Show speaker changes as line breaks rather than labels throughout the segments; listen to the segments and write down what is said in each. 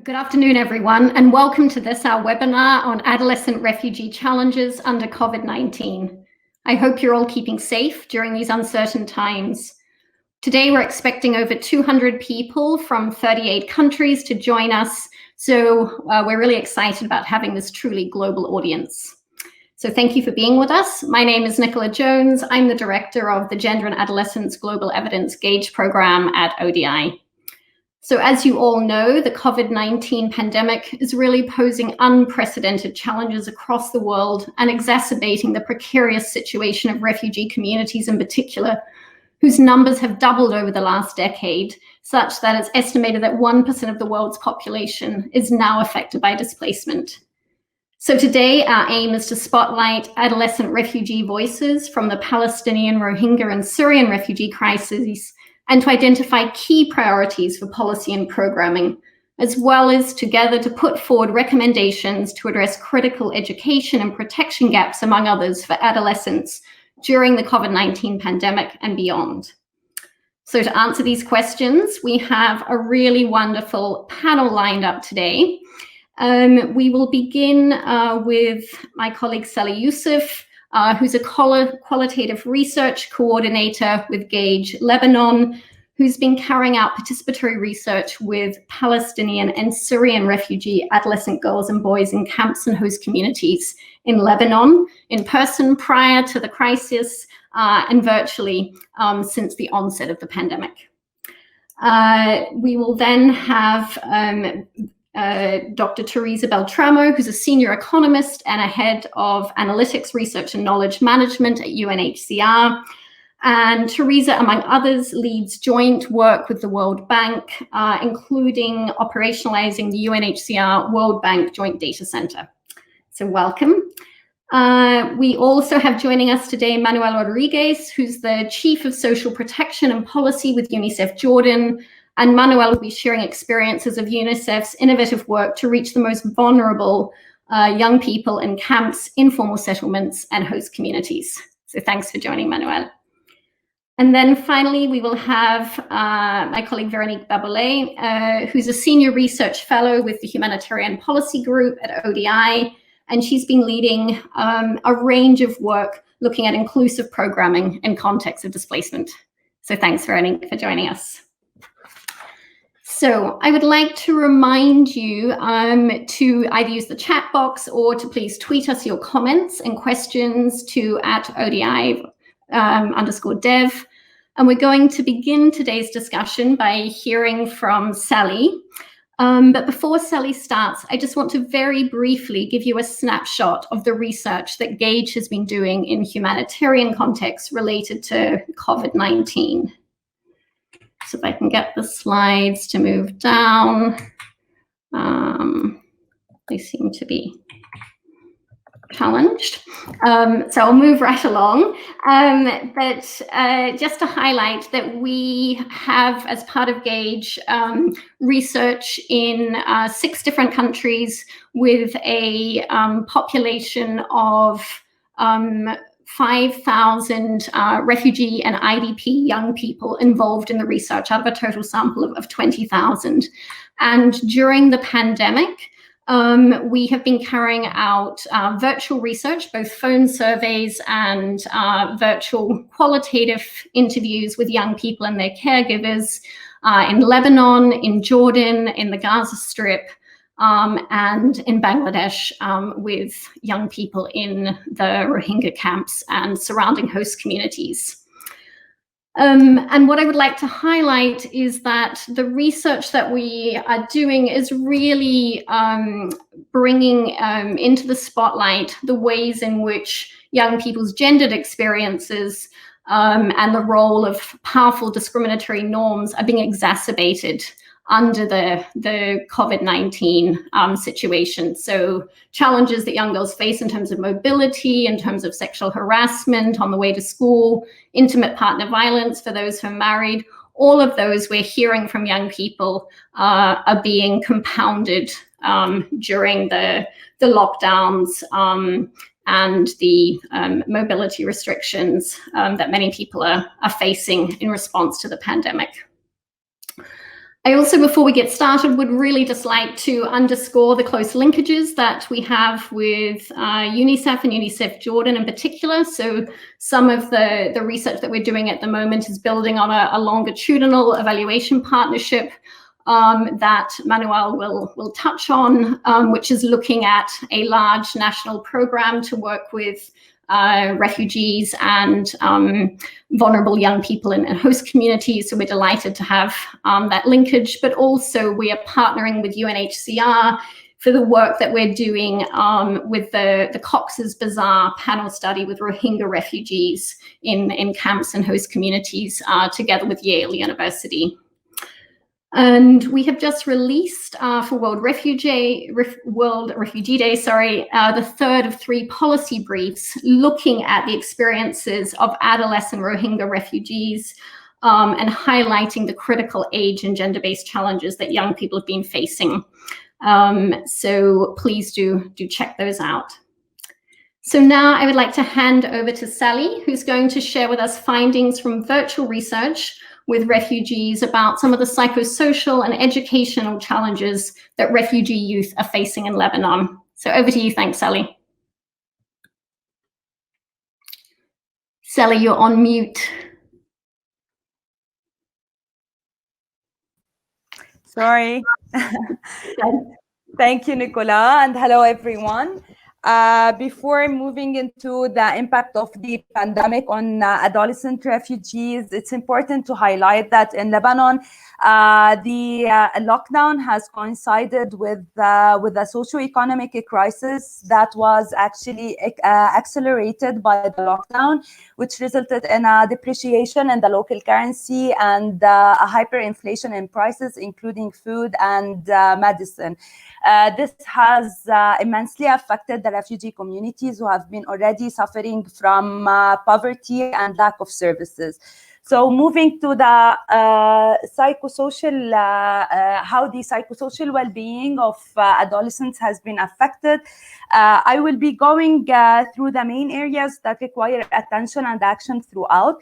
Good afternoon, everyone, and welcome to this, our webinar on adolescent refugee challenges under COVID-19. I hope you're all keeping safe during these uncertain times. Today, we're expecting over 200 people from 38 countries to join us, so we're really excited about having this truly global audience. So thank you for being with us. My name is Nicola Jones. I'm the director of the Gender and Adolescents Global Evidence Gauge program at ODI. So as you all know, the COVID-19 pandemic is really posing unprecedented challenges across the world and exacerbating the precarious situation of refugee communities in particular, whose numbers have doubled over the last decade, such that it's estimated that 1% of the world's population is now affected by displacement. So today, our aim is to spotlight adolescent refugee voices from the Palestinian, Rohingya and Syrian refugee crises, and to identify key priorities for policy and programming, as well as together to put forward recommendations to address critical education and protection gaps, among others, for adolescents during the COVID-19 pandemic and beyond. So to answer these questions, we have a really wonderful panel lined up today. We will begin with my colleague Sally Youssef, who's a qualitative research coordinator with Gauge Lebanon, who's been carrying out participatory research with Palestinian and Syrian refugee adolescent girls and boys in camps and host communities in Lebanon, in person prior to the crisis and virtually since the onset of the pandemic. We will then have Dr. Teresa Beltramo, who's a senior economist and a head of analytics, research and knowledge management at UNHCR. And Teresa, among others, leads joint work with the World Bank, including operationalizing the UNHCR World Bank Joint Data Center. So welcome. We also have joining us today Manuel Rodriguez, who's the Chief of Social Protection and Policy with UNICEF Jordan. And Manuel will be sharing experiences of UNICEF's innovative work to reach the most vulnerable young people in camps, informal settlements, and host communities. So thanks for joining, Manuel. And then finally, we will have my colleague Veronique Babolet, who's a senior research fellow with the Humanitarian Policy Group at ODI. And she's been leading a range of work looking at inclusive programming in context of displacement. So thanks, Veronique, for joining us. So I would like to remind you to either use the chat box or to please tweet us your comments and questions to @ODI_dev. And we're going to begin today's discussion by hearing from Sally. But before Sally starts, I just want to very briefly give you a snapshot of the research that Gauge has been doing in humanitarian contexts related to COVID-19. So if I can get the slides to move down, they seem to be challenged. So I'll move right along. But just to highlight that we have, as part of Gauge, research in 6 different countries with a population of 5,000 refugee and IDP young people involved in the research out of a total sample of 20,000. And during the pandemic, we have been carrying out virtual research, both phone surveys and virtual qualitative interviews with young people and their caregivers in Lebanon, in Jordan, in the Gaza Strip, and in Bangladesh with young people in the Rohingya camps and surrounding host communities. And what I would like to highlight is that the research that we are doing is really bringing into the spotlight the ways in which young people's gendered experiences and the role of powerful discriminatory norms are being exacerbated under the COVID-19 situation. So challenges that young girls face in terms of mobility, in terms of sexual harassment on the way to school, intimate partner violence for those who are married, all of those we're hearing from young people are being compounded during the lockdowns and the mobility restrictions that many people are facing in response to the pandemic. I also, before we get started, would really just like to underscore the close linkages that we have with UNICEF and UNICEF Jordan in particular. So some of the research that we're doing at the moment is building on a longitudinal evaluation partnership that Manuel will touch on, which is looking at a large national program to work with refugees and vulnerable young people in host communities. So we're delighted to have that linkage, but also we are partnering with UNHCR for the work that we're doing with the Cox's Bazar panel study with Rohingya refugees in camps and host communities together with Yale University. And we have just released for World Refugee Day, the third of 3 policy briefs looking at the experiences of adolescent Rohingya refugees and highlighting the critical age and gender-based challenges that young people have been facing. So please do check those out. So now I would like to hand over to Sally, who's going to share with us findings from virtual research with refugees about some of the psychosocial and educational challenges that refugee youth are facing in Lebanon. So over to you. Thanks, Sally. Sally, you're on mute.
Sorry. Thank you, Nicola, and hello, everyone. Before moving into the impact of the pandemic on adolescent refugees, it's important to highlight that in Lebanon, the lockdown has coincided with a socio-economic crisis that was actually accelerated by the lockdown, which resulted in a depreciation in the local currency and a hyperinflation in prices, including food and medicine. This has immensely affected the refugee communities who have been already suffering from poverty and lack of services. So moving to the psychosocial, how the psychosocial well-being of adolescents has been affected, I will be going through the main areas that require attention and action throughout.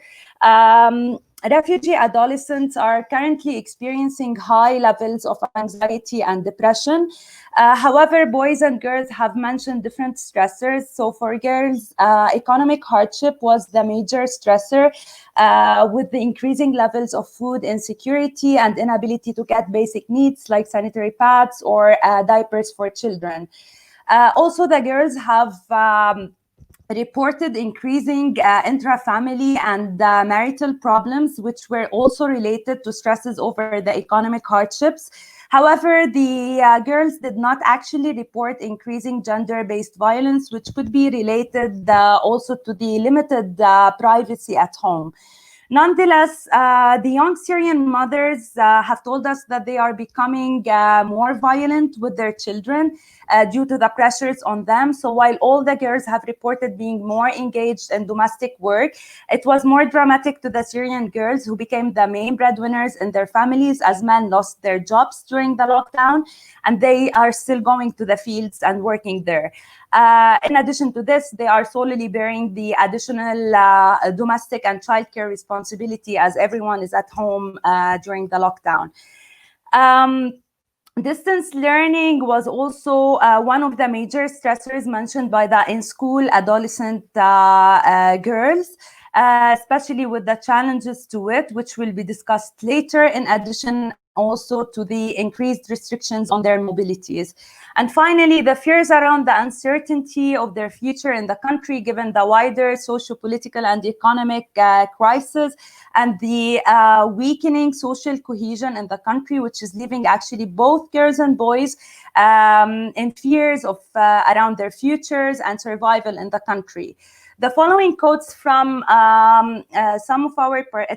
Refugee adolescents are currently experiencing high levels of anxiety and depression. However, boys and girls have mentioned different stressors. So for girls, economic hardship was the major stressor, with the increasing levels of food insecurity and inability to get basic needs like sanitary pads or diapers for children. Also, the girls have reported increasing intra-family and marital problems, which were also related to stresses over the economic hardships. However, the girls did not actually report increasing gender-based violence, which could be related also to the limited privacy at home. Nonetheless, the young Syrian mothers have told us that they are becoming more violent with their children due to the pressures on them. So while all the girls have reported being more engaged in domestic work, it was more dramatic to the Syrian girls who became the main breadwinners in their families as men lost their jobs during the lockdown, and they are still going to the fields and working there. In addition to this, they are solely bearing the additional domestic and childcare responsibility as everyone is at home during the lockdown. Distance learning was also one of the major stressors mentioned by the in-school adolescent girls, especially with the challenges to it, which will be discussed later, in addition also to the increased restrictions on their mobilities. And finally, the fears around the uncertainty of their future in the country, given the wider socio-political and economic crisis, and the weakening social cohesion in the country, which is leaving actually both girls and boys in fears of around their futures and survival in the country. The following quotes from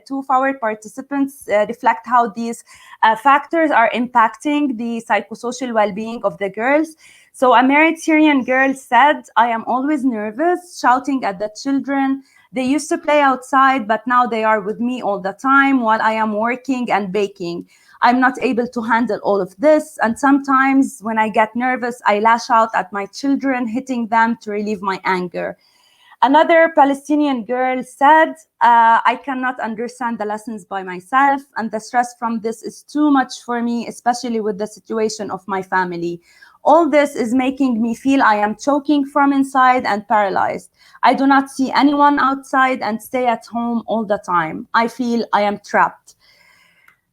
two of our participants reflect how these factors are impacting the psychosocial well-being of the girls. So a married Syrian girl said, "I am always nervous, shouting at the children. They used to play outside, but now they are with me all the time while I am working and baking. I'm not able to handle all of this. And sometimes when I get nervous, I lash out at my children, hitting them to relieve my anger." Another Palestinian girl said, I cannot understand the lessons by myself, and the stress from this is too much for me, especially with the situation of my family. All this is making me feel I am choking from inside and paralyzed. I do not see anyone outside and stay at home all the time. I feel I am trapped.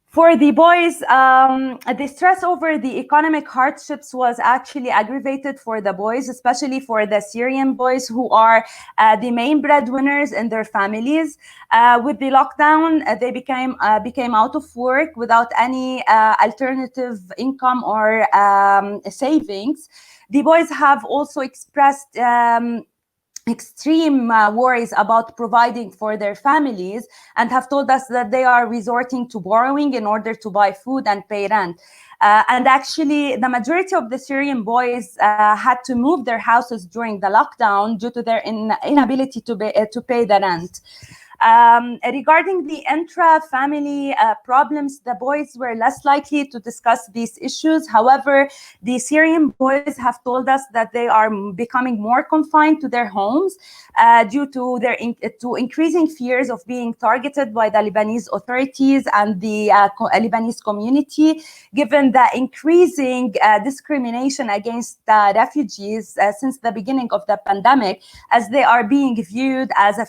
For the boys, the stress over the economic hardships was actually aggravated for the boys, especially for the Syrian boys who are the main breadwinners in their families. With the lockdown, they became out of work without any alternative income or savings. The boys have also expressed extreme worries about providing for their families and have told us that they are resorting to borrowing in order to buy food and pay rent. And actually, the majority of the Syrian boys had to move their houses during the lockdown due to their inability to pay the rent. Regarding the intra-family problems, the boys were less likely to discuss these issues. However, the Syrian boys have told us that they are becoming more confined to their homes due to their increasing fears of being targeted by the Lebanese authorities and the Lebanese community, given the increasing discrimination against refugees since the beginning of the pandemic, as they are being viewed as a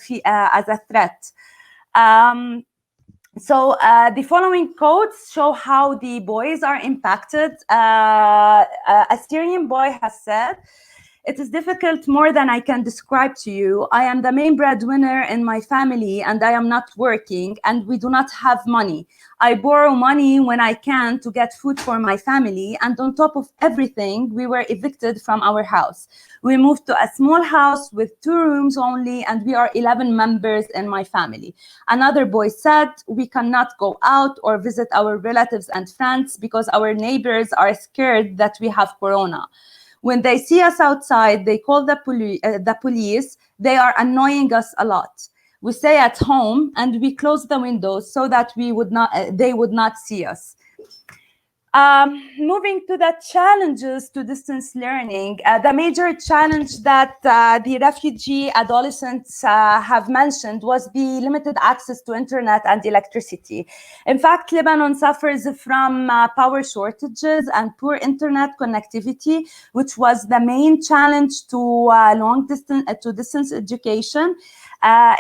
threat. So the following quotes show how the boys are impacted. A Syrian boy has said, "It is difficult more than I can describe to you. I am the main breadwinner in my family and I am not working and we do not have money. I borrow money when I can to get food for my family, and on top of everything, we were evicted from our house. We moved to a small house with 2 rooms only and we are 11 members in my family." Another boy said, "We cannot go out or visit our relatives and friends because our neighbors are scared that we have corona. When they see us outside, they call the police. They are annoying us a lot. We stay at home and we close the windows so that they would not see us." Moving to the challenges to distance learning, the major challenge that the refugee adolescents have mentioned was the limited access to internet and electricity. In fact, Lebanon suffers from power shortages and poor internet connectivity, which was the main challenge to distance education.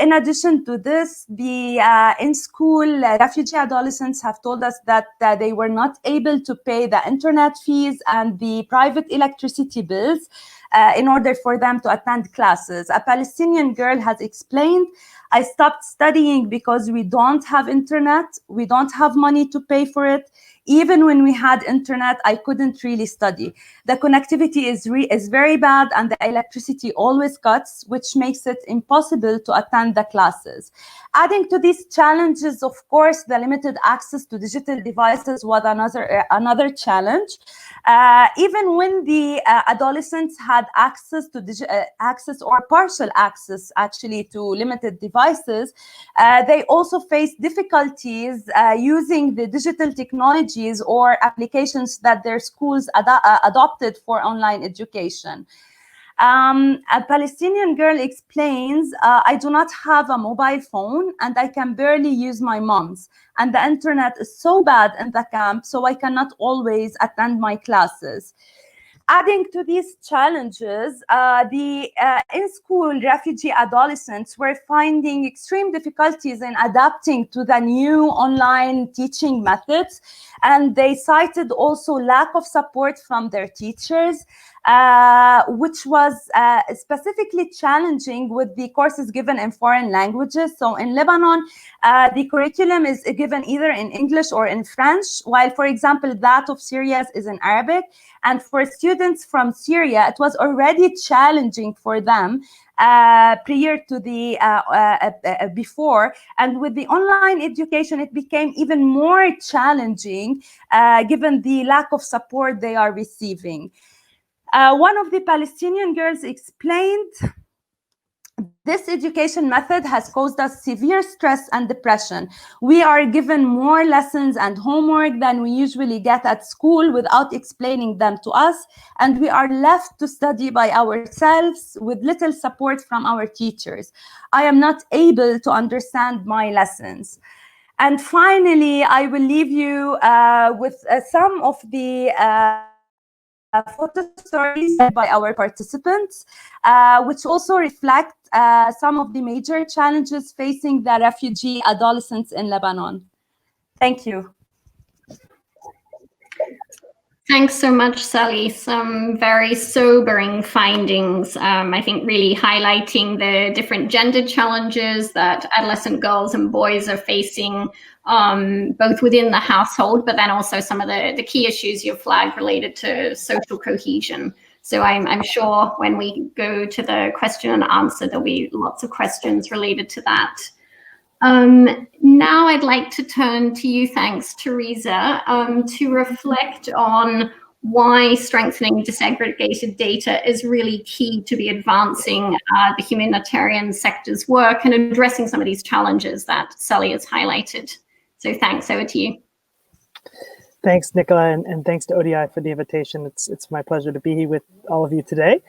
In addition to this, the in-school refugee adolescents have told us that they were not able to pay the internet fees and the private electricity bills in order for them to attend classes. A Palestinian girl has explained, "I stopped studying because we don't have internet, we don't have money to pay for it. Even when we had internet, I couldn't really study. The connectivity is very bad and the electricity always cuts, which makes it impossible to attend the classes." Adding to these challenges, of course, the limited access to digital devices was another challenge. Even when the adolescents had access to access or partial access actually to limited devices, they also faced difficulties using the digital technologies or applications that their schools adopted for online education. A Palestinian girl explains, "I do not have a mobile phone and I can barely use my mom's. And the internet is so bad in the camp, so I cannot always attend my classes." Adding to these challenges, the in-school refugee adolescents were finding extreme difficulties in adapting to the new online teaching methods, and they cited also lack of support from their teachers, which was specifically challenging with the courses given in foreign languages. So in Lebanon, the curriculum is given either in English or in French, while, for example, that of Syria is in Arabic. And for students from Syria, it was already challenging for them prior to the before. And with the online education, it became even more challenging given the lack of support they are receiving. One of the Palestinian girls explained, This education method has caused us severe stress and depression. We are given more lessons and homework than we usually get at school without explaining them to us, and we are left to study by ourselves with little support from our teachers. I am not able to understand my lessons. And finally, I will leave you with some of the photo stories by our participants, which also reflect some of the major challenges facing the refugee adolescents in Lebanon. Thank you.
Thanks so much, Sally. Some very sobering findings, I think really highlighting the different gender challenges that adolescent girls and boys are facing, both within the household, but then also some of the key issues you flagged related to social cohesion. So I'm sure when we go to the question and answer, there'll be lots of questions related to that. Now I'd like to turn to you, thanks, Teresa, to reflect on why strengthening disaggregated data is really key to be advancing the humanitarian sector's work and addressing some of these challenges that Sally has highlighted. So thanks, over to you.
Thanks, Nicola, and thanks to ODI for the invitation. It's my pleasure to be here with all of you today.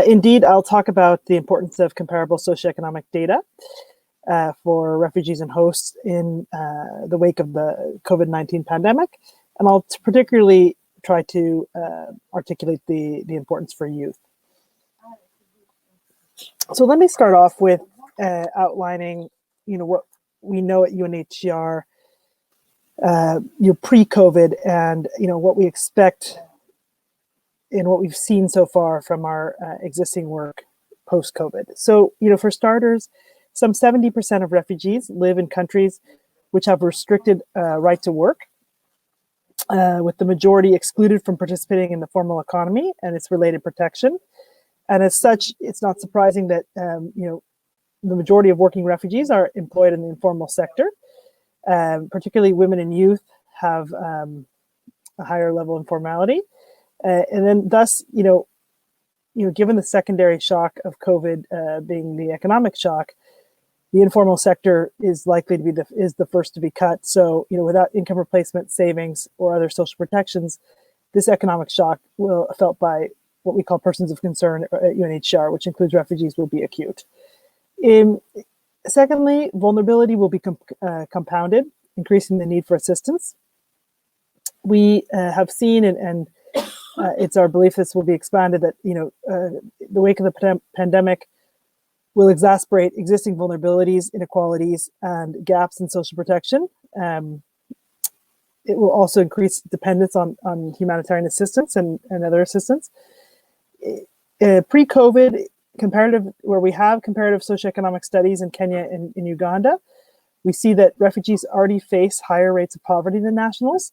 Indeed, I'll talk about the importance of comparable socioeconomic data for refugees and hosts in the wake of the COVID-19 pandemic. And I'll particularly try to articulate the importance for youth. So let me start off with outlining, what we know at UNHCR, pre-COVID, and what we expect and what we've seen so far from our existing work post-COVID. So, for starters, some 70% of refugees live in countries which have restricted right to work, with the majority excluded from participating in the formal economy and its related protection. And as such, it's not surprising that the majority of working refugees are employed in the informal sector. Particularly women and youth have a higher level of informality. And then thus, given the secondary shock of COVID being the economic shock, the informal sector is likely to be the first to be cut. So, without income replacement, savings, or other social protections, this economic shock will felt by what we call persons of concern at UNHCR, which includes refugees, will be acute. Secondly, vulnerability will be compounded, increasing the need for assistance. We have seen, and it's our belief this will be expanded, that the wake of the pandemic will exacerbate existing vulnerabilities, inequalities, and gaps in social protection. It will also increase dependence on humanitarian assistance and other assistance. Pre-COVID, where we have comparative socioeconomic studies in Kenya and in Uganda, we see that refugees already face higher rates of poverty than nationals.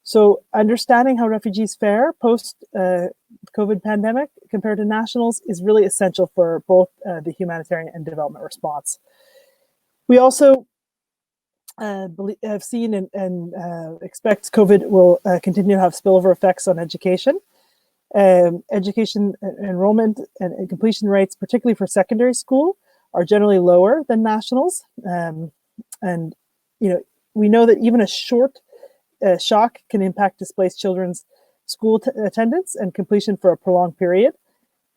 So understanding how refugees fare post-COVID pandemic compared to nationals is really essential for both the humanitarian and development response. We also have seen and expect COVID will continue to have spillover effects on education. Education enrollment and completion rates, particularly for secondary school, are generally lower than nationals. And we know that even a short shock can impact displaced children's school attendance and completion for a prolonged period.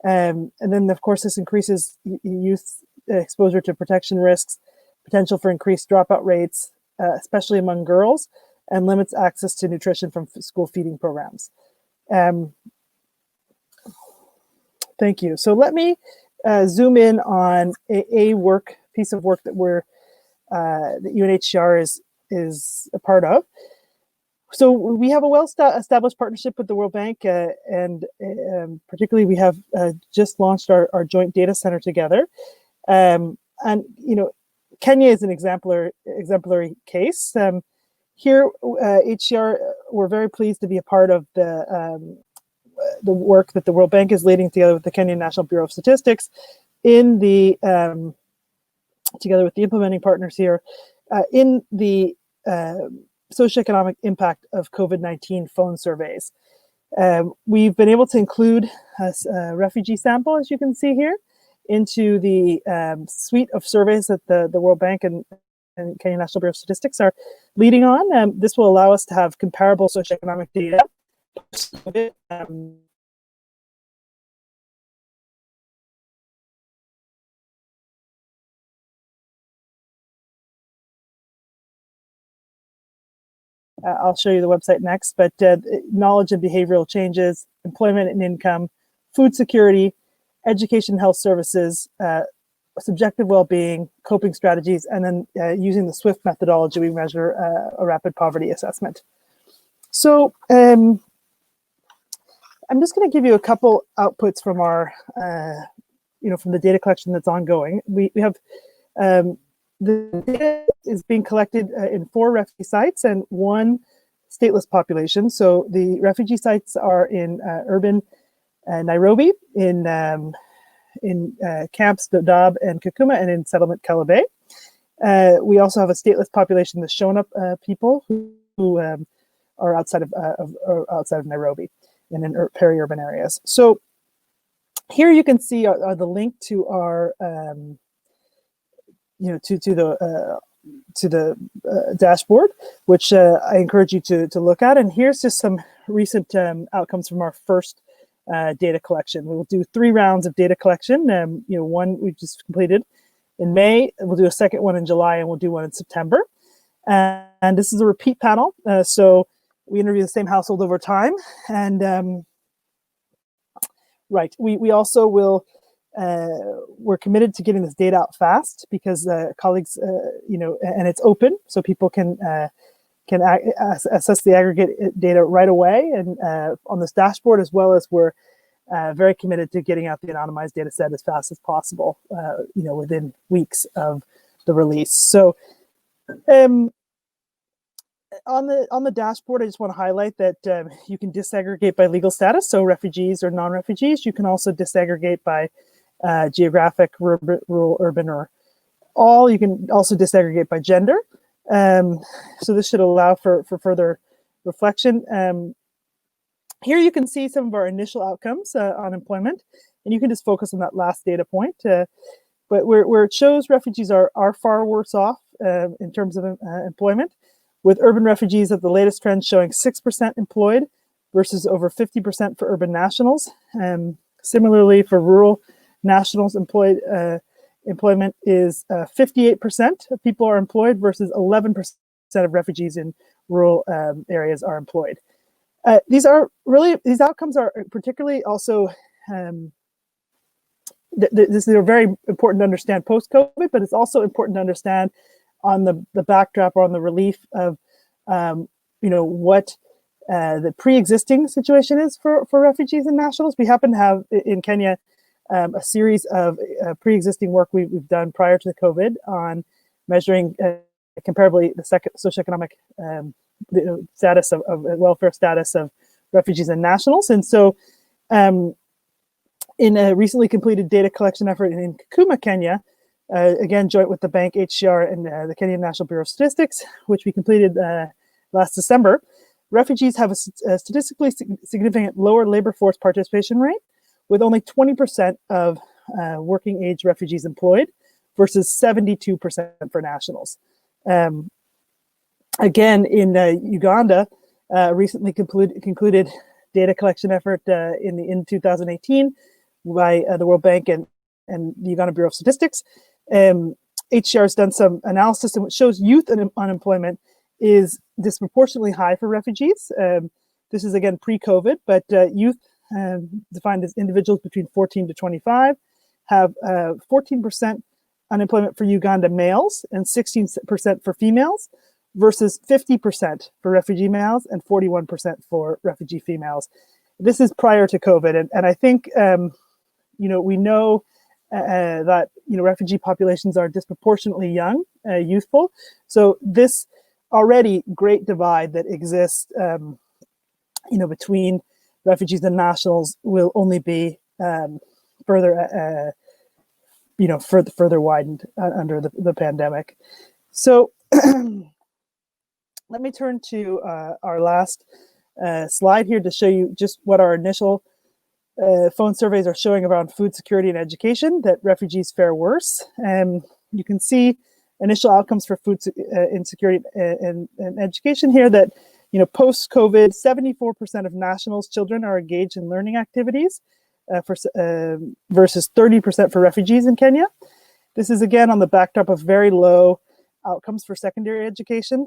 And then, of course, this increases youth exposure to protection risks, potential for increased dropout rates, especially among girls, and limits access to nutrition from school feeding programs. Thank you. So let me zoom in on a piece of work that that UNHCR is a part of. So we have a well-established partnership with the World Bank, and particularly we have just launched our joint data center together. And Kenya is an exemplary case. Here, HCR, we're very pleased to be a part of the work that the World Bank is leading together with the Kenyan National Bureau of Statistics in the together with the implementing partners here in the socioeconomic impact of COVID-19 phone surveys. We've been able to include a refugee sample, as you can see here, into the suite of surveys that the World Bank and Kenya National Bureau of Statistics are leading on. This will allow us to have comparable socioeconomic data. I'll show you the website next, but knowledge and behavioral changes, employment and income, food security, education and health services, subjective well-being, coping strategies, and then using the SWIFT methodology, we measure a rapid poverty assessment. So I'm just going to give you a couple outputs from our, from the data collection that's ongoing. We have the data is being collected in 4 refugee sites and 1 stateless population. So the refugee sites are in urban Nairobi, in camps Dadaab and Kakuma, and in settlement Kalabay. We also have a stateless population, the Shona people, who are outside of Nairobi and in peri-urban areas. So here you can see the link to our to the dashboard, which I encourage you to look at. And here's just some recent outcomes from our first data collection. We will do 3 rounds of data collection. One we just completed in May. We'll do a second one in July, and we'll do one in September. And this is a repeat panel. So we interview the same household over time. And we also will. We're committed to getting this data out fast because colleagues, and it's open, so people can assess the aggregate data right away and on this dashboard, as well as we're very committed to getting out the anonymized data set as fast as possible, within weeks of the release. So on the dashboard, I just want to highlight that you can disaggregate by legal status, so refugees or non-refugees. You can also disaggregate by geographic, rural, urban, or all. You can also disaggregate by gender. So this should allow for further reflection. Here you can see some of our initial outcomes on employment, and you can just focus on that last data point. But where it shows refugees are far worse off in terms of employment, with urban refugees at the latest trend showing 6% employed versus over 50% for urban nationals. Similarly, for rural nationals, employment is 58% of people are employed versus 11% of refugees in rural areas are employed. These outcomes are particularly also, this is very important to understand post-COVID, but it's also important to understand on the backdrop or on the relief of, what the pre-existing situation is for refugees and nationals. We happen to have in Kenya a series of pre-existing work we've done prior to the COVID on measuring comparably the socioeconomic status of welfare status of refugees and nationals. And so in a recently completed data collection effort in Kakuma, Kenya, again, joint with the bank, HCR, and the Kenya National Bureau of Statistics, which we completed last December, refugees have a statistically significant lower labor force participation rate, with only 20% of working age refugees employed versus 72% for nationals. Again, in Uganda, recently concluded data collection effort in 2018 by the World Bank and the Uganda Bureau of Statistics. HCR has done some analysis and it shows youth unemployment is disproportionately high for refugees. This is again pre-COVID, but youth defined as individuals between 14 to 25 have 14% unemployment for Uganda males and 16% for females versus 50% for refugee males and 41% for refugee females. This is prior to COVID. And I think, we know that, refugee populations are disproportionately young, youthful. So this already great divide that exists, between refugees and nationals will only be further widened under the pandemic. So let me turn to our last slide here to show you just what our initial phone surveys are showing around food security and education that refugees fare worse. You can see initial outcomes for food insecurity and education here that, post-COVID, 74% of nationals' children are engaged in learning activities versus 30% for refugees in Kenya. This is again on the backdrop of very low outcomes for secondary education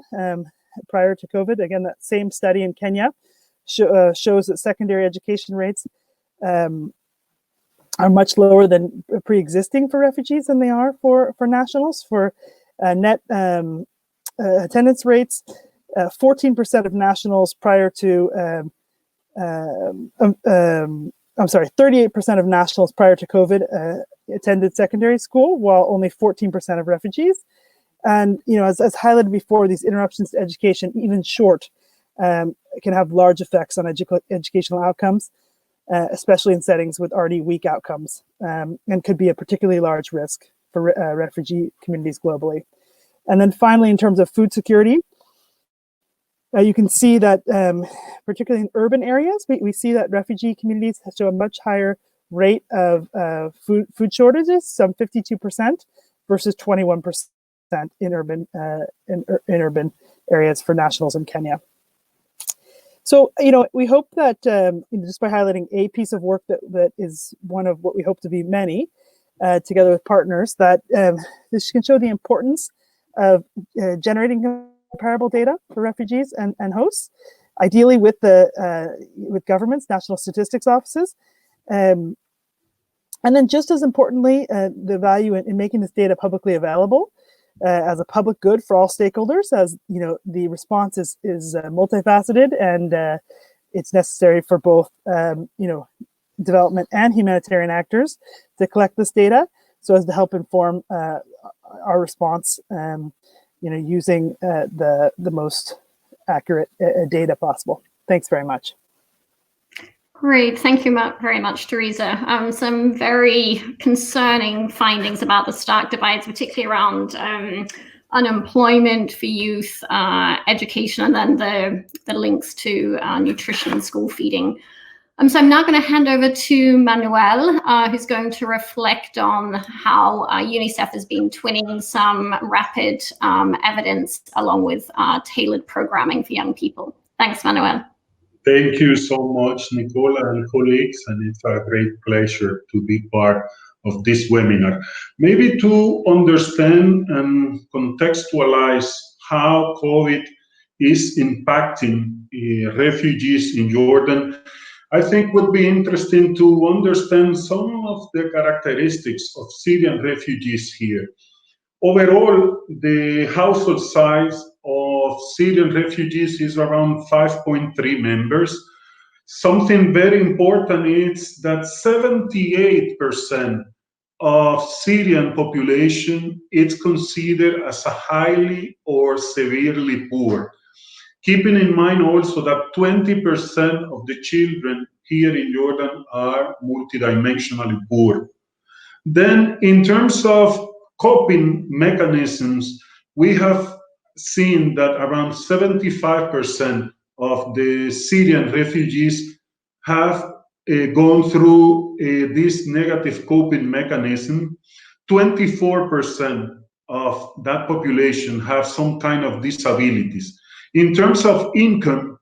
prior to COVID. Again, that same study in Kenya shows that secondary education rates are much lower than pre-existing for refugees than they are for nationals. For net attendance rates, 14% of nationals prior to 38% of nationals prior to COVID attended secondary school, while only 14% of refugees. And as highlighted before, these interruptions to education, even short, can have large effects on educational outcomes, especially in settings with already weak outcomes, and could be a particularly large risk for refugee communities globally. And then finally, in terms of food security, you can see that particularly in urban areas, we see that refugee communities show a much higher rate of food shortages, some 52% versus 21% in urban areas for nationals in Kenya. So, we hope that just by highlighting a piece of work that is one of what we hope to be many, together with partners, that this can show the importance of generating comparable data for refugees and hosts, ideally with governments, national statistics offices, and then just as importantly, the value in making this data publicly available as a public good for all stakeholders. As the response is multifaceted, and it's necessary for both development and humanitarian actors to collect this data so as to help inform our response. Using the most accurate data possible. Thanks very much.
Great, thank you very much, Teresa. Some very concerning findings about the stark divides, particularly around unemployment for youth, education, and then the links to nutrition and school feeding. So I'm now going to hand over to Manuel, who's going to reflect on how UNICEF has been twinning some rapid evidence along with tailored programming for young people. Thanks, Manuel.
Thank you so much, Nicola and colleagues, and it's a great pleasure to be part of this webinar. Maybe to understand and contextualize how COVID is impacting refugees in Jordan, I think would be interesting to understand some of the characteristics of Syrian refugees here. Overall, the household size of Syrian refugees is around 5.3 members. Something very important is that 78% of Syrian population is considered as a highly or severely poor. Keeping in mind also that 20% of the children here in Jordan are multidimensionally poor. Then, in terms of coping mechanisms, we have seen that around 75% of the Syrian refugees have gone through this negative coping mechanism. 24% of that population have some kind of disabilities. In terms of income,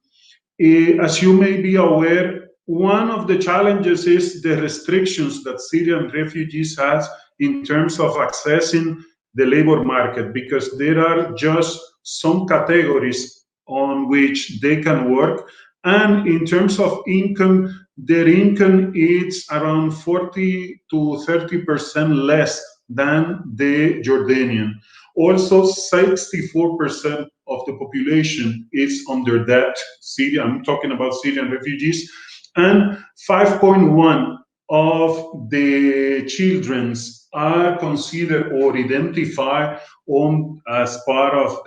as you may be aware, one of the challenges is the restrictions that Syrian refugees have in terms of accessing the labor market, because there are just some categories on which they can work. And in terms of income, their income is around 40 to 30% less than the Jordanian. Also, 64% of the population is under debt. I'm talking about Syrian refugees. And 5.1 of the children are considered or identified as part of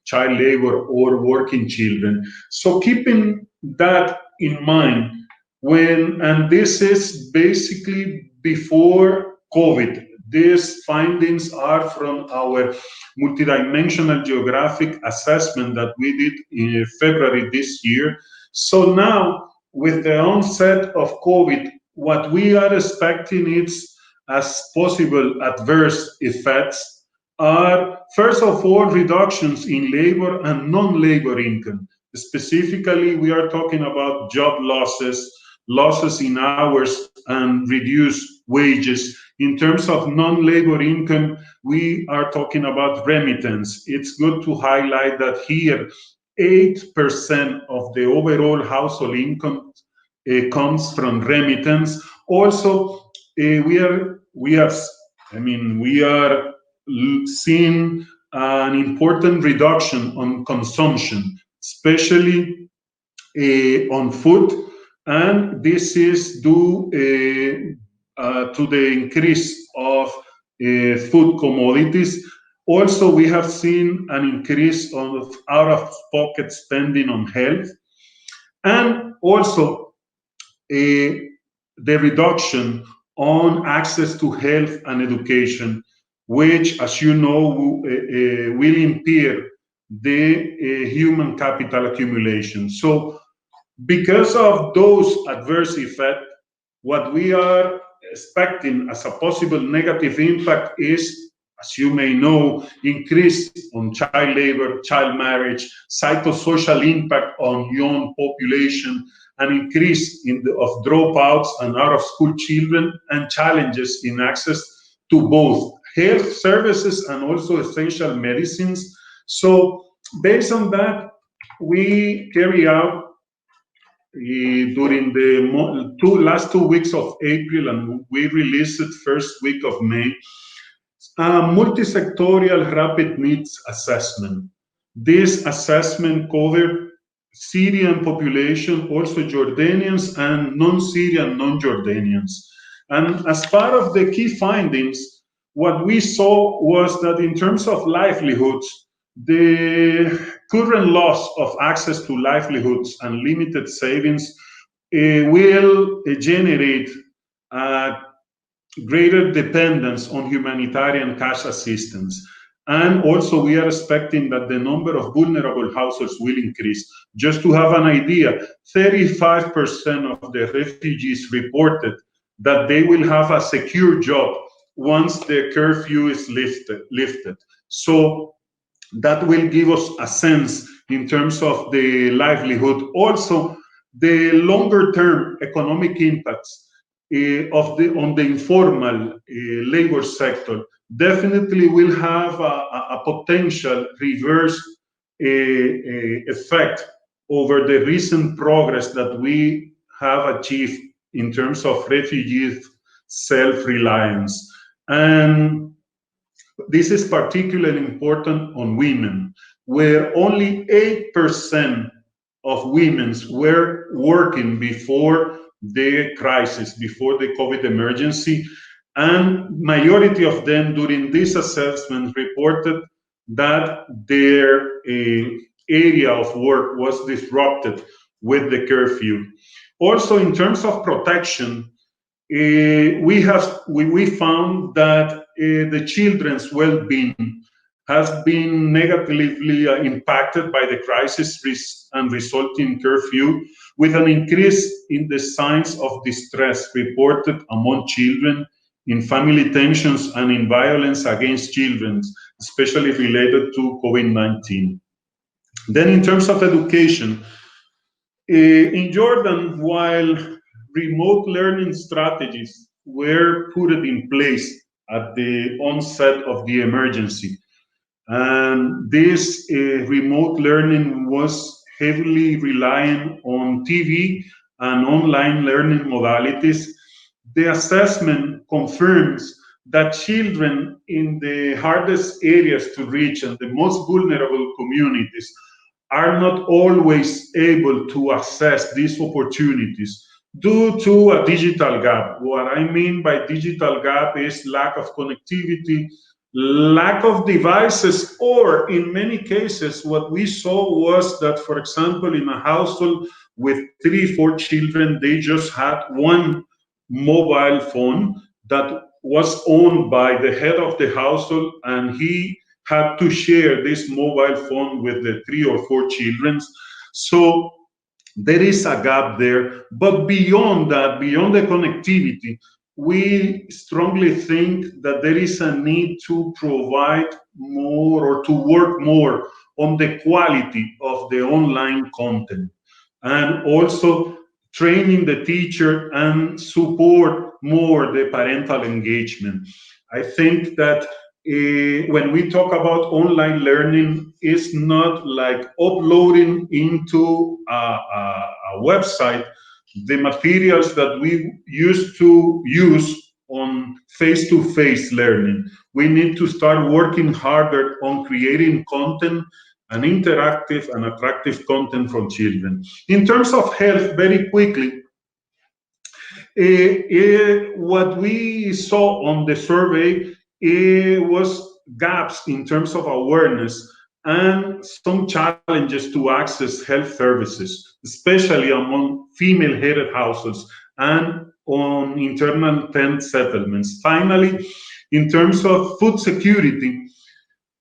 child labor or working children. So keeping that in mind, and this is basically before COVID, these findings are from our multidimensional geographic assessment that we did in February this year. So now, with the onset of COVID, what we are expecting is as possible adverse effects are, first of all, reductions in labor and non-labor income. Specifically, we are talking about job losses, losses in hours, and reduced wages. In terms of non-labor income, we are talking about remittance. It's good to highlight that here, 8% of the overall household income comes from remittance. Also, we are seeing an important reduction on consumption, especially on food, and this is due to the increase of food commodities. Also, we have seen an increase of out-of-pocket spending on health, and also the reduction on access to health and education, which, as you know, will impair the human capital accumulation. So because of those adverse effects, what we are expecting as a possible negative impact is, as you may know, increase on child labor, child marriage, psychosocial impact on young population, an increase of dropouts and out-of-school children, and challenges in access to both health services and also essential medicines. So based on that, we carry out during the last 2 weeks of April, and we released it first week of May, a multi-sectorial rapid needs assessment. This assessment covered Syrian population, also Jordanians and non-Syrian, non-Jordanians. And as part of the key findings, what we saw was that in terms of livelihoods, the current loss of access to livelihoods and limited savings will generate greater dependence on humanitarian cash assistance. And also, we are expecting that the number of vulnerable households will increase. Just to have an idea, 35% of the refugees reported that they will have a secure job once the curfew is lifted. So that will give us a sense in terms of the livelihood. Also, the longer-term economic impacts on the informal labor sector definitely will have a potential reverse effect over the recent progress that we have achieved in terms of refugees' self-reliance. And this is particularly important on women, where only 8% of women were working before the crisis, before the COVID emergency, and majority of them during this assessment reported that their area of work was disrupted with the curfew. Also, in terms of protection, we found that the children's well-being has been negatively impacted by the crisis and resulting curfew, with an increase in the signs of distress reported among children, in family tensions, and in violence against children, especially related to COVID-19. Then in terms of education, in Jordan, while remote learning strategies were put in place at the onset of the emergency, and this remote learning was heavily relying on TV and online learning modalities, the assessment confirms that children in the hardest areas to reach and the most vulnerable communities are not always able to access these opportunities due to a digital gap. What I mean by digital gap is lack of connectivity, lack of devices, or in many cases, what we saw was that, for example, in a household with 3-4 children, they just had one mobile phone that was owned by the head of the household, and he had to share this mobile phone with the 3 or 4 children. So there is a gap there. But beyond that, beyond the connectivity, we strongly think that there is a need to provide more or to work more on the quality of the online content, and also training the teacher and support more the parental engagement. I think that when we talk about online learning, it's not like uploading into a website the materials that we used to use on face-to-face learning. We need to start working harder on creating content and interactive and attractive content from children. In terms of health, very quickly, what we saw on the survey was gaps in terms of awareness and some challenges to access health services, especially among female-headed households and on internal tent settlements. Finally, in terms of food security,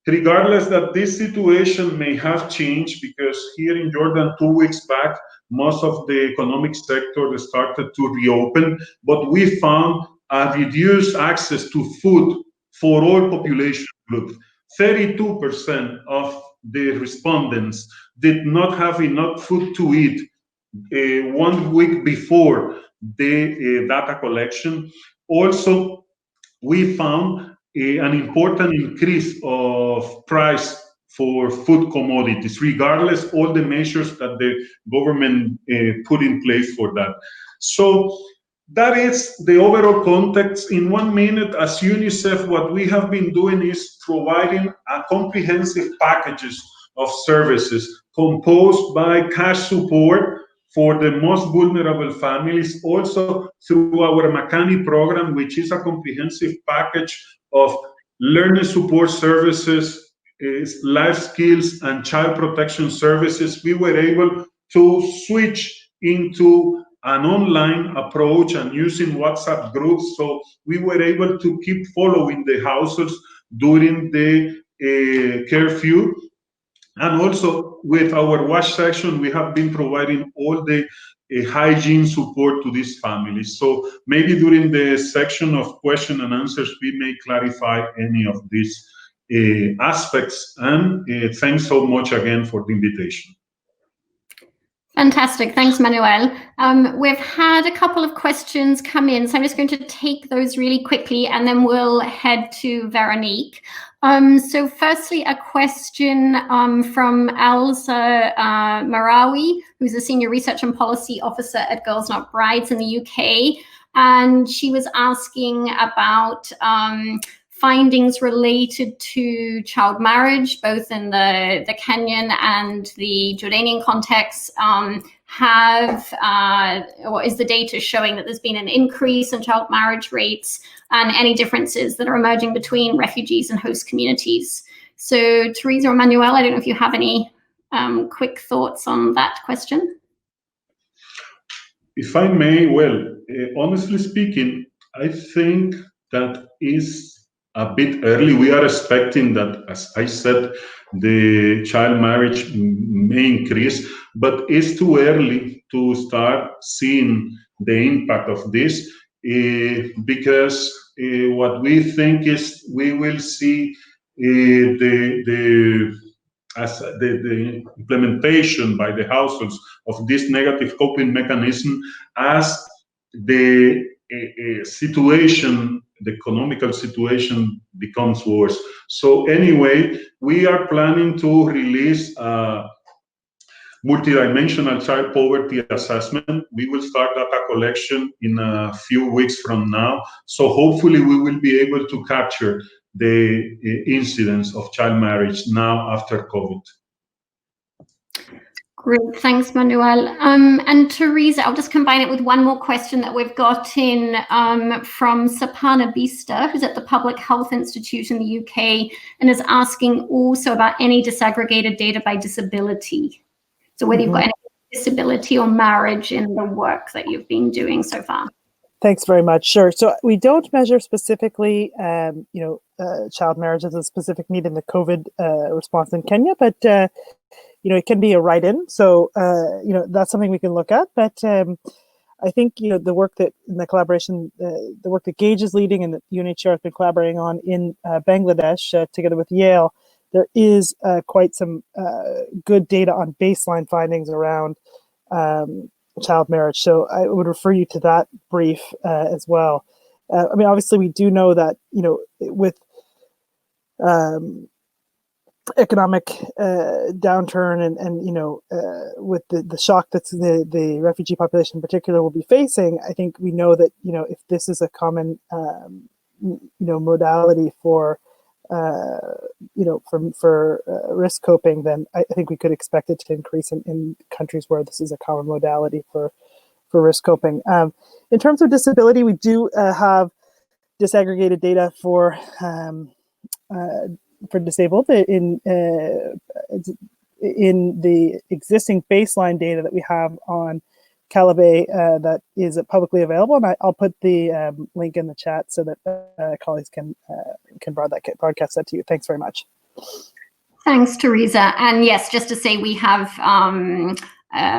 regardless that this situation may have changed, because here in Jordan 2 weeks back, most of the economic sector started to reopen, but we found a reduced access to food for all population groups. 32% of the respondents did not have enough food to eat 1 week before the data collection. Also, we found an important increase of price for food commodities, regardless all the measures that the government put in place for that. So that is the overall context. In 1 minute, as UNICEF, what we have been doing is providing a comprehensive packages of services composed by cash support for the most vulnerable families, also through our Makani program, which is a comprehensive package of learning support services, life skills, and child protection services. We were able to switch into an online approach and using WhatsApp groups, so we were able to keep following the households during the curfew. And also with our WASH section, we have been providing all the hygiene support to these families. So maybe during the section of question and answers, we may clarify any of these aspects. And thanks so much again for the invitation.
Fantastic. Thanks, Manuel. We've had a couple of questions come in, so I'm just going to take those really quickly and then we'll head to Veronique. So firstly, a question from Elsa Marawi, who's a Senior Research and Policy Officer at Girls Not Brides in the UK. And she was asking about findings related to child marriage, both in the Kenyan and the Jordanian context. Or is the data showing that there's been an increase in child marriage rates, and any differences that are emerging between refugees and host communities? So Teresa or Manuel, I don't know if you have any quick thoughts on that question.
If I may, well, honestly speaking, I think that is a bit early. We are expecting that, as I said, the child marriage may increase, but it's too early to start seeing the impact of this because what we think is we will see the implementation by the households of this negative coping mechanism as the situation, the economical situation becomes worse. So anyway, we are planning to release a multidimensional child poverty assessment. We will start data collection in a few weeks from now. So hopefully we will be able to capture the incidence of child marriage now after COVID.
Great, thanks, Manuel. And Teresa, I'll just combine it with one more question that we've got in from Sapana Bista, who's at the Public Health Institute in the UK, and is asking also about any disaggregated data by disability. So whether you've got any disability or marriage in the work that you've been doing so far.
Thanks very much. Sure. So we don't measure specifically, child marriage as a specific need in the COVID response in Kenya, but it can be a write-in. So, that's something we can look at. But I think, the work that in the collaboration, the work that Gage is leading and that UNHCR has been collaborating on in Bangladesh together with Yale, there is quite some good data on baseline findings around child marriage. So I would refer you to that brief as well. Obviously, we do know that, with economic downturn and with the shock that the refugee population in particular will be facing, I think we know that, if this is a common, modality for risk coping, then I think we could expect it to increase in countries where this is a common modality for risk coping. In terms of disability, we do have disaggregated data for disabled in the existing baseline data that we have on Calibay that is publicly available, and I'll put the link in the chat so that colleagues can broadcast that to you. Thanks very much.
Thanks, Teresa. And yes, just to say, we have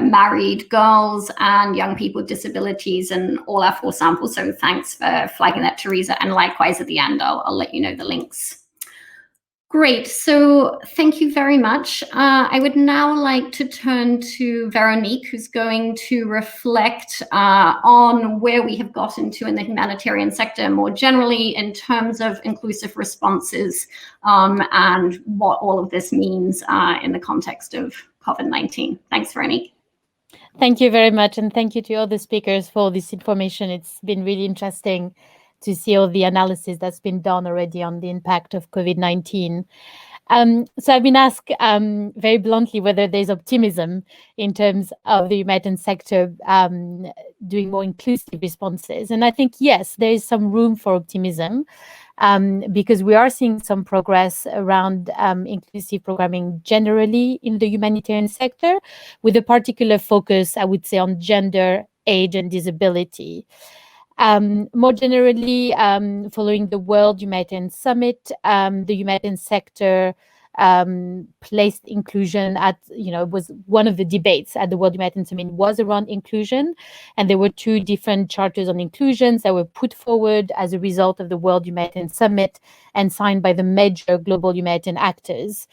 married girls and young people with disabilities in all our 4 samples. So thanks for flagging that, Teresa. And likewise, at the end, I'll let you know the links. Great. So thank you very much. I would now like to turn to Veronique, who's going to reflect on where we have gotten to in the humanitarian sector more generally in terms of inclusive responses and what all of this means in the context of COVID-19. Thanks, Veronique.
Thank you very much. And thank you to all the speakers for this information. It's been really interesting to see all the analysis that's been done already on the impact of COVID-19. So I've been asked very bluntly whether there's optimism in terms of the humanitarian sector doing more inclusive responses. And I think, yes, there is some room for optimism because we are seeing some progress around inclusive programming generally in the humanitarian sector, with a particular focus, I would say, on gender, age, and disability. More generally, following the World Humanitarian Summit, the humanitarian sector placed inclusion at, was one of the debates at the World Humanitarian Summit was around inclusion. And there were 2 different charters on inclusions that were put forward as a result of the World Humanitarian Summit and signed by the major global humanitarian actors.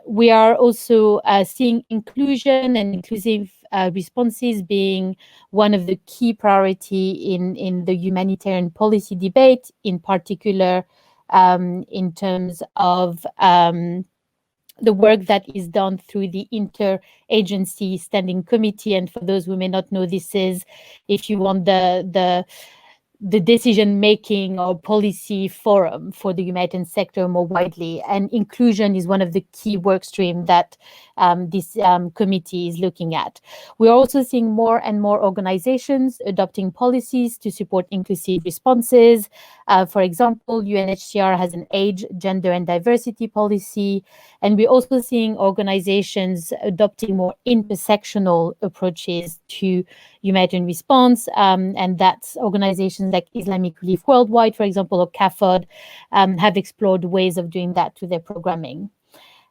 We are also seeing inclusion and inclusive responses being one of the key priority in the humanitarian policy debate, in particular in terms of the work that is done through the Interagency Standing Committee. And for those who may not know, this is, if you want, the decision-making or policy forum for the humanitarian sector more widely. And inclusion is one of the key work streams that this committee is looking at. We're also seeing more and more organizations adopting policies to support inclusive responses. For example, UNHCR has an age, gender, and diversity policy. And we're also seeing organizations adopting more intersectional approaches to humanitarian response. And that's organizations like Islamic Relief Worldwide, for example, or CAFOD, have explored ways of doing that to their programming.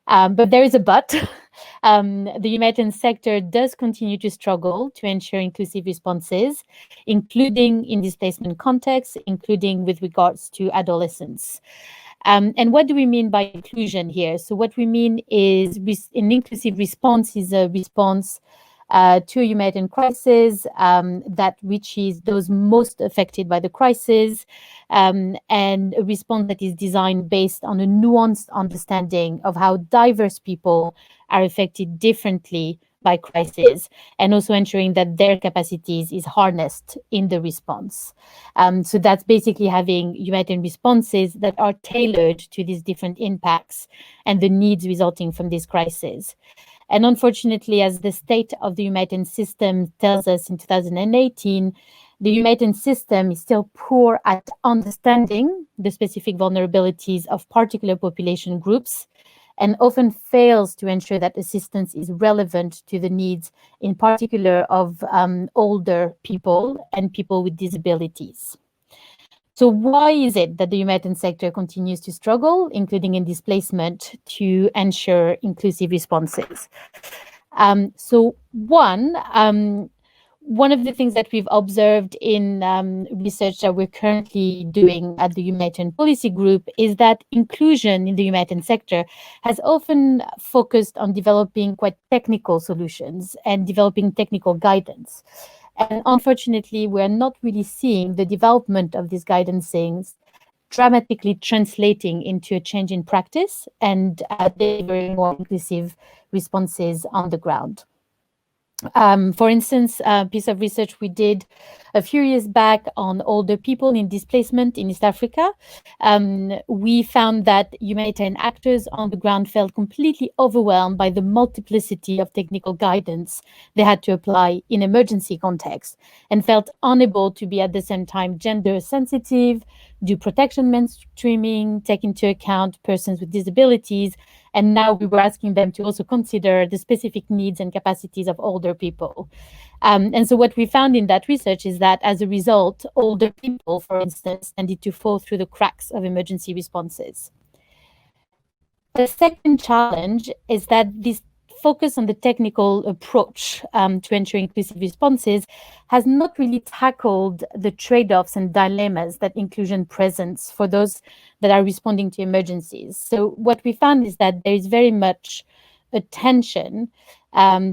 But there is a but. The humanitarian sector does continue to struggle to ensure inclusive responses, including in displacement contexts, including with regards to adolescents. And what do we mean by inclusion here? So what we mean is an inclusive response is a response to a humanitarian crisis that reaches those most affected by the crisis, and a response that is designed based on a nuanced understanding of how diverse people are affected differently by crisis, and also ensuring that their capacities is harnessed in the response. So that's basically having humanitarian responses that are tailored to these different impacts and the needs resulting from this crisis. And unfortunately, as the state of the humanitarian system tells us in 2018, the humanitarian system is still poor at understanding the specific vulnerabilities of particular population groups, and often fails to ensure that assistance is relevant to the needs, in particular of older people and people with disabilities. So why is it that the humanitarian sector continues to struggle, including in displacement, to ensure inclusive responses? So one of the things that we've observed in research that we're currently doing at the Humanitarian Policy Group is that inclusion in the humanitarian sector has often focused on developing quite technical solutions and developing technical guidance. And unfortunately, we're not really seeing the development of these guidances dramatically translating into a change in practice and delivering more inclusive responses on the ground. For instance, a piece of research we did a few years back on older people in displacement in East Africa, we found that humanitarian actors on the ground felt completely overwhelmed by the multiplicity of technical guidance they had to apply in emergency context and felt unable to be at the same time gender sensitive, do protection mainstreaming, take into account persons with disabilities. And now we were asking them to also consider the specific needs and capacities of older people. And so what we found in that research is that as a result, older people, for instance, tended to fall through the cracks of emergency responses. The second challenge is that this focus on the technical approach to ensure inclusive responses has not really tackled the trade-offs and dilemmas that inclusion presents for those that are responding to emergencies. So what we found is that there is very much a tension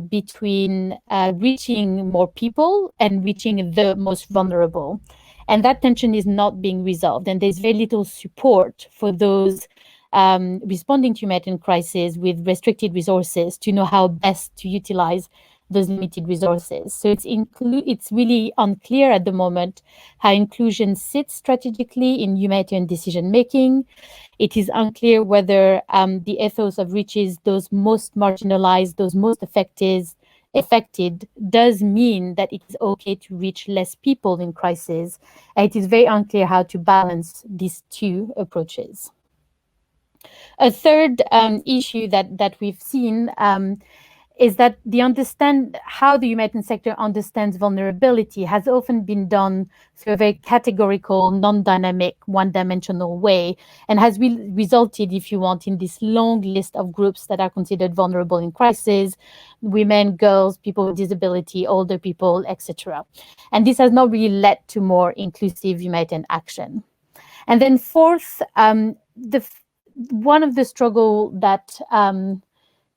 between reaching more people and reaching the most vulnerable. And that tension is not being resolved. And there's very little support for those responding to humanitarian crises with restricted resources to know how best to utilize those limited resources. So it's really unclear at the moment how inclusion sits strategically in humanitarian decision making. It is unclear whether the ethos of reaches those most marginalized, those most affected does mean that it is okay to reach less people in crisis. And it is very unclear how to balance these two approaches. A third issue that we've seen is that how the humanitarian sector understands vulnerability has often been done through a very categorical, non-dynamic, one-dimensional way, and has resulted, if you want, in this long list of groups that are considered vulnerable in crisis: women, girls, people with disability, older people, etc. And this has not really led to more inclusive humanitarian action. And then fourth, one of the struggle that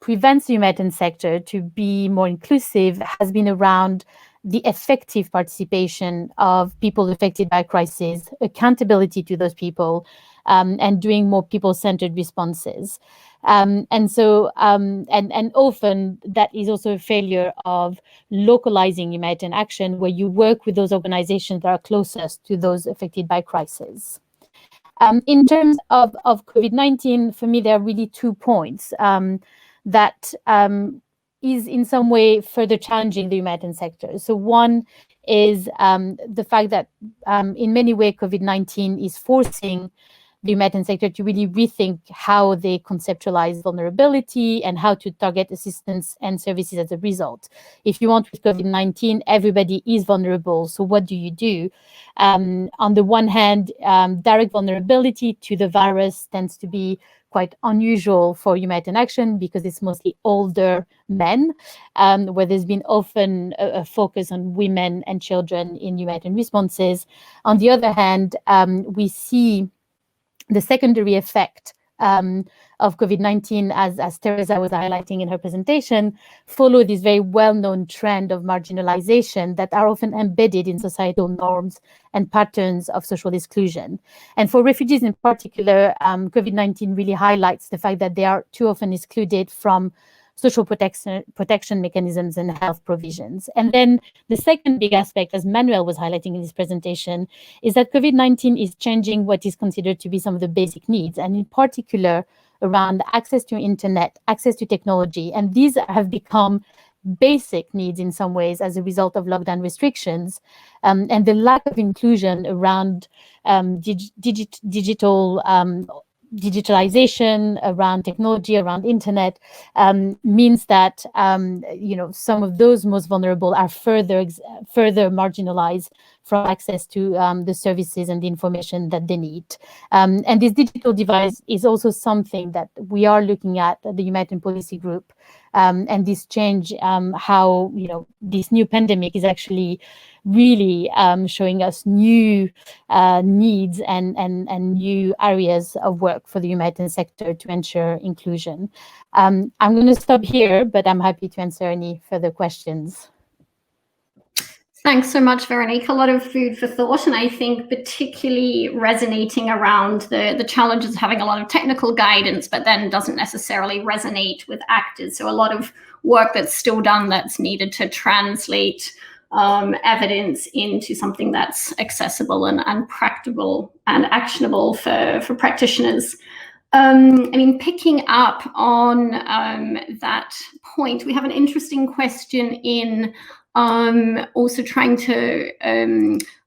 prevents the humanitarian sector to be more inclusive has been around the effective participation of people affected by crisis, accountability to those people, and doing more people-centered responses. And often that is also a failure of localizing humanitarian action, where you work with those organizations that are closest to those affected by crisis. In terms of COVID-19, for me, there are really 2 points that is in some way further challenging the humanitarian sector. So one is the fact that in many ways, COVID-19 is forcing the humanitarian sector to really rethink how they conceptualize vulnerability and how to target assistance and services as a result. If you want, with COVID-19, everybody is vulnerable. So what do you do? On the one hand, direct vulnerability to the virus tends to be quite unusual for humanitarian action because it's mostly older men, where there's been often a focus on women and children in humanitarian responses. On the other hand, we see the secondary effect of COVID-19, as Teresa was highlighting in her presentation, follow this very well-known trend of marginalization that are often embedded in societal norms and patterns of social exclusion. And for refugees in particular, COVID-19 really highlights the fact that they are too often excluded from social protection mechanisms and health provisions. And then the second big aspect, as Manuel was highlighting in his presentation, is that COVID-19 is changing what is considered to be some of the basic needs, and in particular around access to internet, access to technology. And these have become basic needs in some ways as a result of lockdown restrictions, and the lack of inclusion around digital digitalization, around technology, around internet, means that some of those most vulnerable are further marginalized from access to the services and the information that they need. And this digital divide is also something that we are looking at the United Policy Group, and this change, how this new pandemic is actually really showing us new needs and new areas of work for the humanitarian sector to ensure inclusion. I'm going to stop here, but I'm happy to answer any further questions.
Thanks so much, Veronique. A lot of food for thought, and I think particularly resonating around the challenges of having a lot of technical guidance, but then doesn't necessarily resonate with actors. So a lot of work that's still done that's needed to translate evidence into something that's accessible and practicable and actionable for practitioners. I mean, picking up on that point, we have an interesting question in also trying to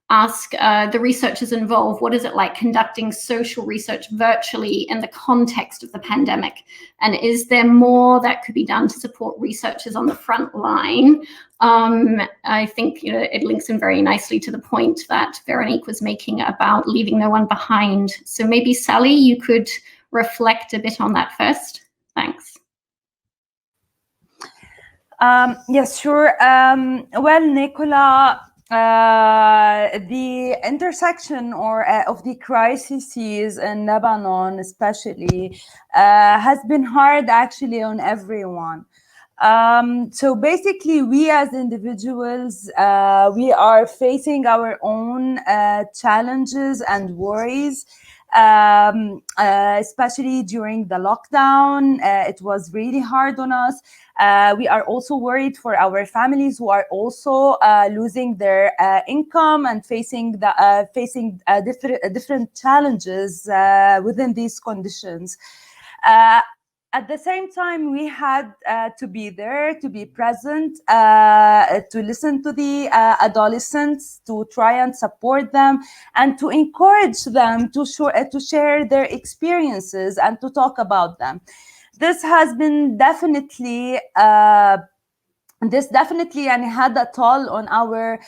ask the researchers involved, what is it like conducting social research virtually in the context of the pandemic? And is there more that could be done to support researchers on the front line? I think it links in very nicely to the point that Veronique was making about leaving no one behind. So maybe Sally, you could reflect a bit on that first. Thanks.
Yes, sure. Well, Nicola, the intersection of the crises in Lebanon especially has been hard actually on everyone. So basically, we as individuals, we are facing our own challenges and worries. Especially during the lockdown, it was really hard on us. We are also worried for our families who are also losing their income and facing different challenges within these conditions. At the same time, we had to be there, to be present, to listen to the adolescents, to try and support them, and to encourage them to share their experiences and to talk about them. This has been definitely and had a toll on our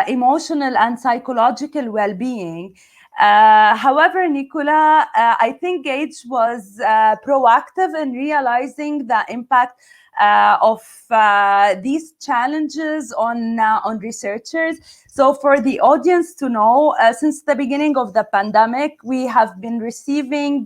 emotional and psychological well-being. However, Nicola, I think Gage was proactive in realizing the impact of these challenges on researchers. So for the audience to know, since the beginning of the pandemic, we have been receiving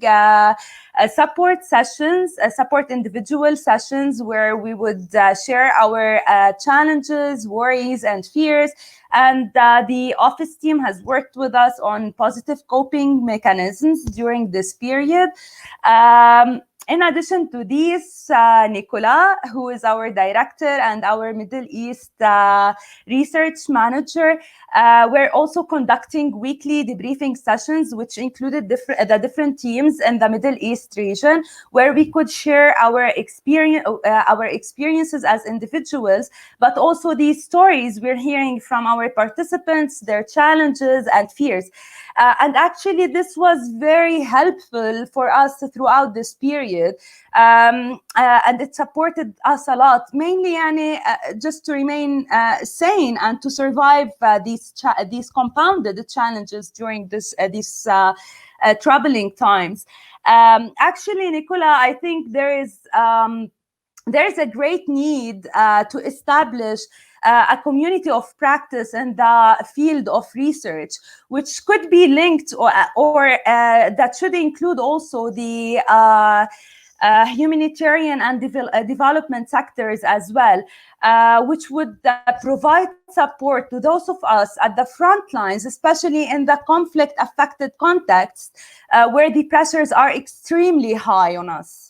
support sessions, support individual sessions where we would share our challenges, worries, and fears. And the office team has worked with us on positive coping mechanisms during this period. In addition to this, Nicola, who is our director and our Middle East research manager, we're also conducting weekly debriefing sessions, which included the different teams in the Middle East region, where we could share our experiences as individuals, but also these stories we're hearing from our participants, their challenges and fears. And actually, this was very helpful for us throughout this period. And it supported us a lot, mainly just to remain sane and to survive these compounded challenges during these troubling times. Actually, Nicola, I think there's a great need to establish a community of practice in the field of research, which could be linked or that should include also the humanitarian and development sectors as well, which would provide support to those of us at the front lines, especially in the conflict-affected context, where the pressures are extremely high on us.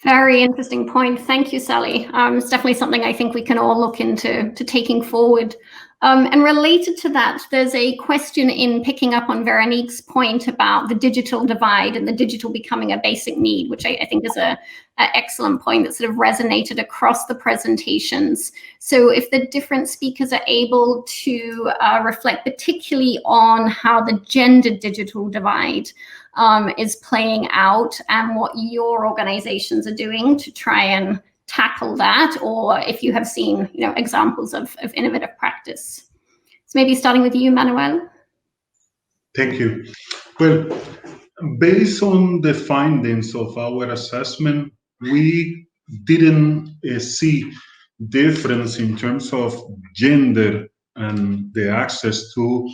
Very interesting point. Thank you, Sally. It's definitely something I think we can all look into taking forward. And related to that, there's a question in picking up on Veronique's point about the digital divide and the digital becoming a basic need, which I think is an excellent point that sort of resonated across the presentations. So if the different speakers are able to reflect particularly on how the gender digital divide is playing out, and what your organizations are doing to try and tackle that, or if you have seen, examples of innovative practice. So maybe starting with you, Manuel.
Thank you. Well, based on the findings of our assessment, we didn't see difference in terms of gender and the access to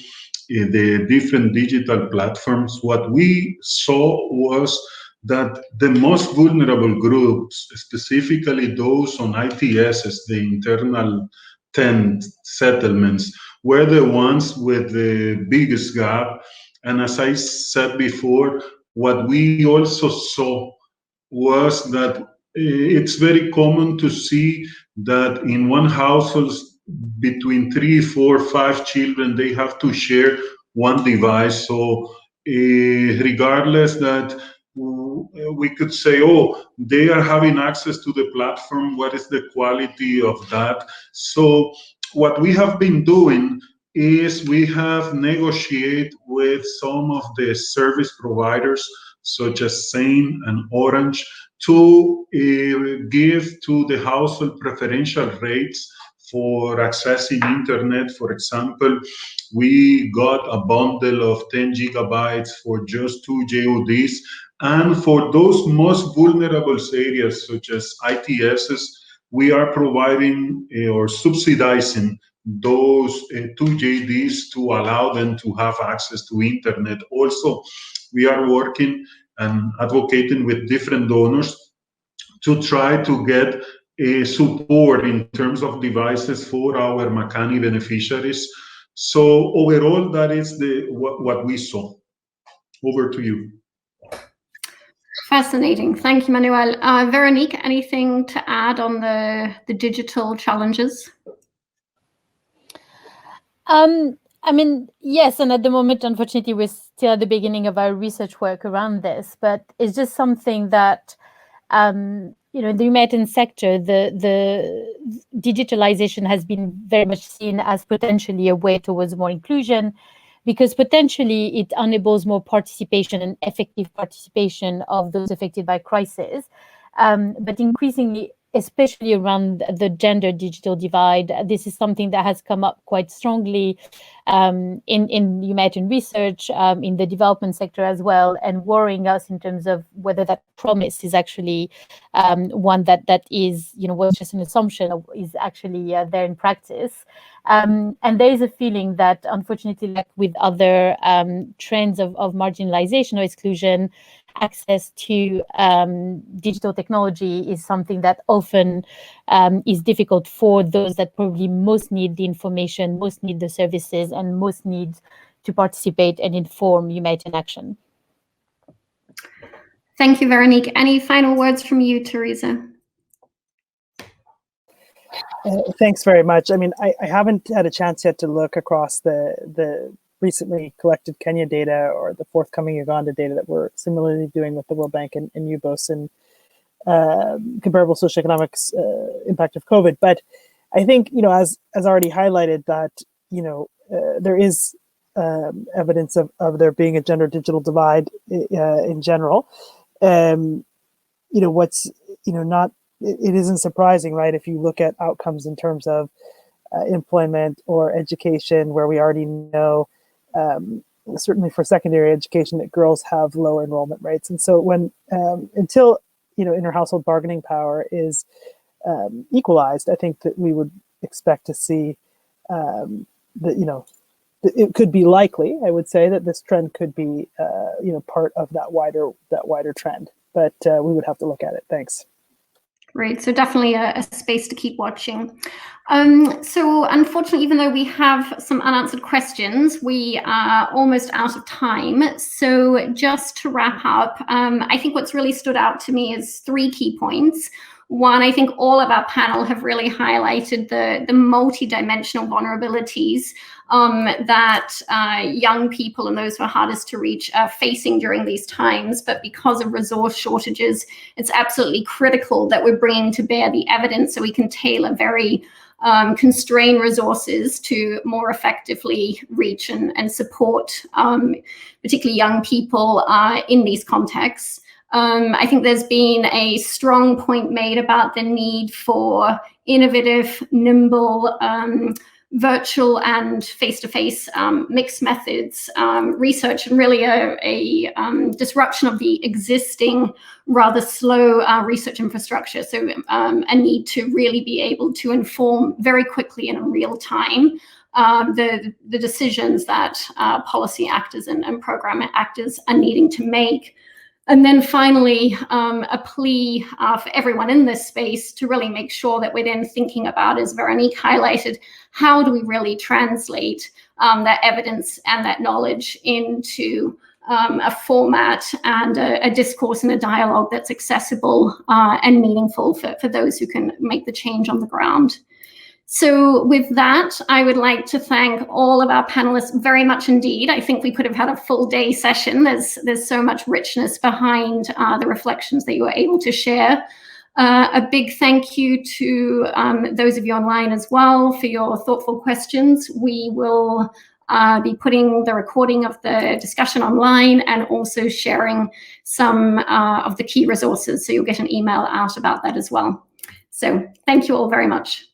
the different digital platforms. What we saw was that the most vulnerable groups, specifically those on ITSs, the internal tent settlements, were the ones with the biggest gap. And as I said before, what we also saw was that it's very common to see that in one household, between 3, 4, 5 children, they have to share one device. So regardless that we could say, oh, they are having access to the platform, what is the quality of that? So what we have been doing is we have negotiated with some of the service providers, such as Sane and Orange, to give to the household preferential rates for accessing internet. For example, we got a bundle of 10 gigabytes for just 2 JODs. And for those most vulnerable areas, such as ITSs, we are providing or subsidizing those 2 JDs to allow them to have access to internet. Also, we are working and advocating with different donors to try to get support in terms of devices for our Makani beneficiaries. So overall, that is what we saw. Over to you.
Fascinating. Thank you, Manuel. Veronique, anything to add on the digital challenges?
I mean, yes, and at the moment, unfortunately, we're still at the beginning of our research work around this, but it's just something that, in the humanitarian sector, the digitalization has been very much seen as potentially a way towards more inclusion, because potentially it enables more participation and effective participation of those affected by crisis. But increasingly, especially around the gender digital divide, this is something that has come up quite strongly in humanitarian research, in the development sector as well, and worrying us in terms of whether that promise is actually one that is, was just an assumption, or is actually there in practice. And there is a feeling that, unfortunately, like with other trends of marginalization or exclusion, access to digital technology is something that often is difficult for those that probably most need the information, most need the services, and most need to participate and inform humanitarian action.
Thank you, Veronique. Any final words from you, Teresa?
Thanks very much. I mean, I haven't had a chance yet to look across the recently collected Kenya data or the forthcoming Uganda data that we're similarly doing with the World Bank and UBOS and comparable socioeconomics impact of COVID. But I think, as already highlighted, that, there is evidence of there being a gender digital divide in general. What's, not, it isn't surprising, right? If you look at outcomes in terms of employment or education, where we already know, certainly for secondary education, that girls have lower enrollment rates. And so when, until, inter-household bargaining power is equalized, I think that we would expect to see that, it could be likely, I would say, that this trend could be, part of that wider trend, but we would have to look at it. Thanks.
Great. So definitely a space to keep watching. So unfortunately, even though we have some unanswered questions, we are almost out of time. So just to wrap up, I think what's really stood out to me is 3 key points. One, I think all of our panel have really highlighted the multi-dimensional vulnerabilities that young people and those who are hardest to reach are facing during these times. But because of resource shortages, it's absolutely critical that we're bringing to bear the evidence so we can tailor very constrain resources to more effectively reach and support particularly young people in these contexts. I think there's been a strong point made about the need for innovative, nimble, virtual and face-to-face mixed methods research, and really a disruption of the existing rather slow research infrastructure. So a need to really be able to inform very quickly in real time the decisions that policy actors and program actors are needing to make. And then finally, a plea for everyone in this space to really make sure that we're then thinking about, as Veronique highlighted, how do we really translate that evidence and that knowledge into a format and a discourse and a dialogue that's accessible and meaningful for those who can make the change on the ground. So with that, I would like to thank all of our panelists very much indeed. I think we could have had a full day session. There's so much richness behind the reflections that you were able to share. A big thank you to those of you online as well for your thoughtful questions. We will be putting the recording of the discussion online and also sharing some of the key resources. So you'll get an email out about that as well. So thank you all very much.